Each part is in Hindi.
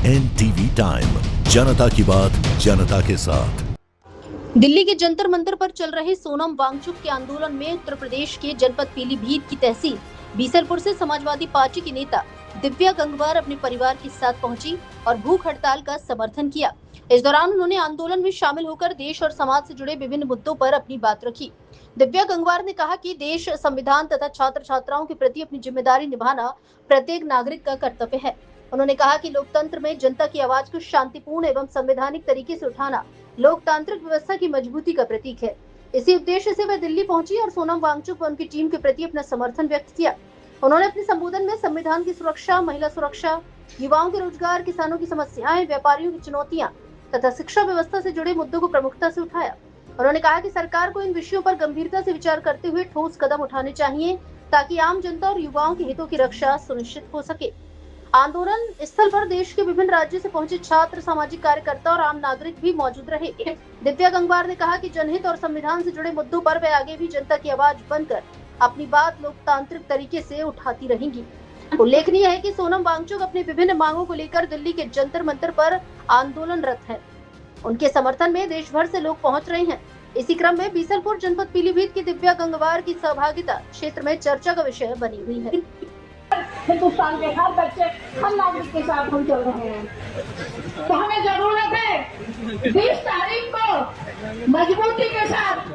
NTV टाइम, जनता की बात जनता के साथ। दिल्ली के जंतर मंतर पर चल रहे सोनम वांगचुक के आंदोलन में उत्तर प्रदेश के जनपद पीलीभीत की तहसील बीसलपुर से समाजवादी पार्टी की नेता दिव्या गंगवार अपने परिवार के साथ पहुंची और भूख हड़ताल का समर्थन किया। इस दौरान उन्होंने आंदोलन में शामिल होकर देश और समाज से जुड़े विभिन्न मुद्दों पर अपनी बात रखी। दिव्या गंगवार ने कहा कि देश, संविधान तथा छात्र छात्राओं के प्रति अपनी जिम्मेदारी निभाना प्रत्येक नागरिक का कर्तव्य है। उन्होंने कहा कि लोकतंत्र में जनता की आवाज को शांतिपूर्ण एवं संवैधानिक तरीके से उठाना लोकतांत्रिक व्यवस्था की मजबूती का प्रतीक है। इसी उद्देश्य से वह दिल्ली पहुंची और सोनम वांगचुक व उनकी टीम के प्रति अपना समर्थन व्यक्त किया। उन्होंने अपने संबोधन में संविधान की सुरक्षा, महिला सुरक्षा, युवाओं के रोजगार, किसानों की समस्याएं, व्यापारियों की चुनौतियां तथा शिक्षा व्यवस्था से जुड़े मुद्दों को प्रमुखता से उठाया। उन्होंने कहा कि सरकार को इन विषयों पर गंभीरता से विचार करते हुए ठोस कदम उठाने चाहिए ताकि आम जनता और युवाओं के हितों की रक्षा सुनिश्चित हो सके। आंदोलन स्थल पर देश के विभिन्न राज्यों से पहुंचे छात्र, सामाजिक कार्यकर्ता और आम नागरिक भी मौजूद रहे। दिव्या गंगवार ने कहा कि जनहित और संविधान से जुड़े मुद्दों पर वे आगे भी जनता की आवाज बनकर अपनी बात लोकतांत्रिक तरीके से उठाती रहेंगी। उल्लेखनीय है कि सोनम वांगचुक अपनी विभिन्न मांगों को लेकर दिल्ली के जंतर मंतर पर आंदोलनरत है। उनके समर्थन में देश भर से लोग पहुंच रहे हैं। इसी क्रम में बीसलपुर जनपद पीलीभीत की दिव्या गंगवार की सहभागिता क्षेत्र में चर्चा का विषय बनी हुई है। हिंदुस्तान के हर बच्चे, हर नागरिक के साथ हम चल रहे हैं, तो हमें जरूरत है 20 तारीख को मजबूती के साथ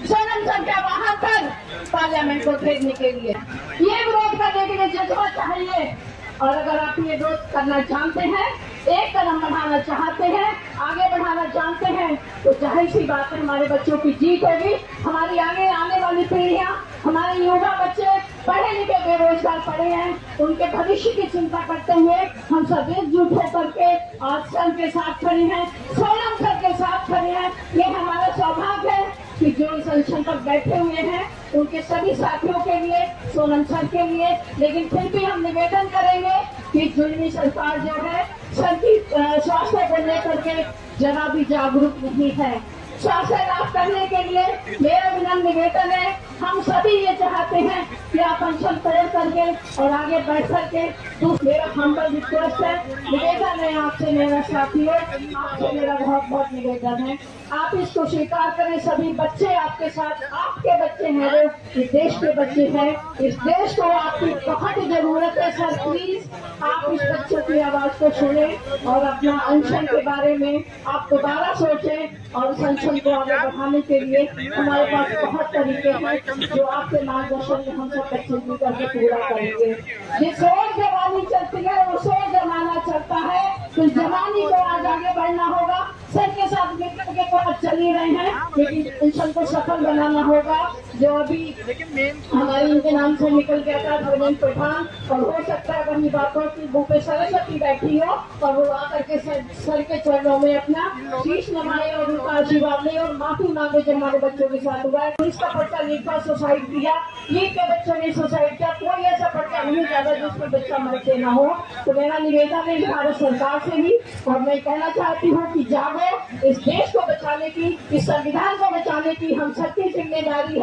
सोनम सर के वहां पर पार्लियामेंट को भेजने के लिए ये विरोध करने के लिए जज्बा चाहिए। और अगर आप ये विरोध करना चाहते हैं, एक कदम बढ़ाना चाहते हैं, आगे बढ़ाना चाहते हैं, तो जाहिर सी बात है हमारे बच्चों की जीत होगी। हमारी आगे आने वाली पीढ़ियां, हमारे युवा बच्चे पढ़े लिखे बेरोजगार पड़े हैं, उनके भविष्य की चिंता करते हुए हम सब एकजुट होकर के आज सर के साथ खड़े हैं, सोनम सर के साथ खड़े हैं। ये हमारा सौभाग्य है कि जो इस अनशन पर बैठे हुए हैं उनके सभी साथियों के लिए, सोनम सर के लिए, लेकिन फिर भी हम निवेदन करेंगे कि जुल्मी सरकार जो है सर की स्वास्थ्य को लेकर के जरा भी जागरूक नहीं है। स्वास्थ्य लाभ करने के लिए मेरा विनम्र निवेदन है, हम सभी ये चाहते हैं कि आप अनशन तोड़ करके और आगे बढ़ करके, तो मेरा हम्बल रिक्वेस्ट है, निवेदन है आपसे मेरा साथियों, आपसे मेरा बहुत बहुत निवेदन है, आप इसको स्वीकार करें। सभी बच्चे आपके साथ, आपके बच्चे हैं, वो इस देश के बच्चे हैं, इस देश को आपकी बहुत जरूरत है। सर प्लीज आप इस बच्चों की आवाज को सुने और अपना अनशन के बारे में आप दोबारा सोचें और इस अनशन को आगे बढ़ाने के लिए हमारे पास बहुत तरीके हैं जो आपके मार्गदर्शन में हम सब बच्चे मिल करके पूरा करेंगे। जिस ओर जवानी चलती है उस ओर जमाना चलता है, तो जवानी को आज आगे बढ़ना होगा। सर के साथ मिलकर के तो आज चल ही रहे हैं, लेकिन मिशन को सफल बनाना होगा। जो अभी हमारे इनके नाम से निकल गया था धर्मेंद्र प्रधान, और हो सकता है वही बातों की भूपे सरस्वती बैठी हो और वो आकर के सर के चरणों में अपना शीश नवाए और उनका आशीर्वाद ले और माफी मांगे जो हमारे बच्चों के साथ हुआ है। इसका पर्चा लिखा, सुसाइड किया, ये के बच्चों ने सुसाइड किया, कोई ऐसा पर्चा नहीं ज्यादा जिसमें बच्चा मर के ना हो। तो मेरा निवेदन है भारत सरकार से भी, और मैं कहना चाहती हूँ कि जागो, इस देश को बचाने की, इस संविधान को बचाने की हम सबकी जिम्मेदारी है।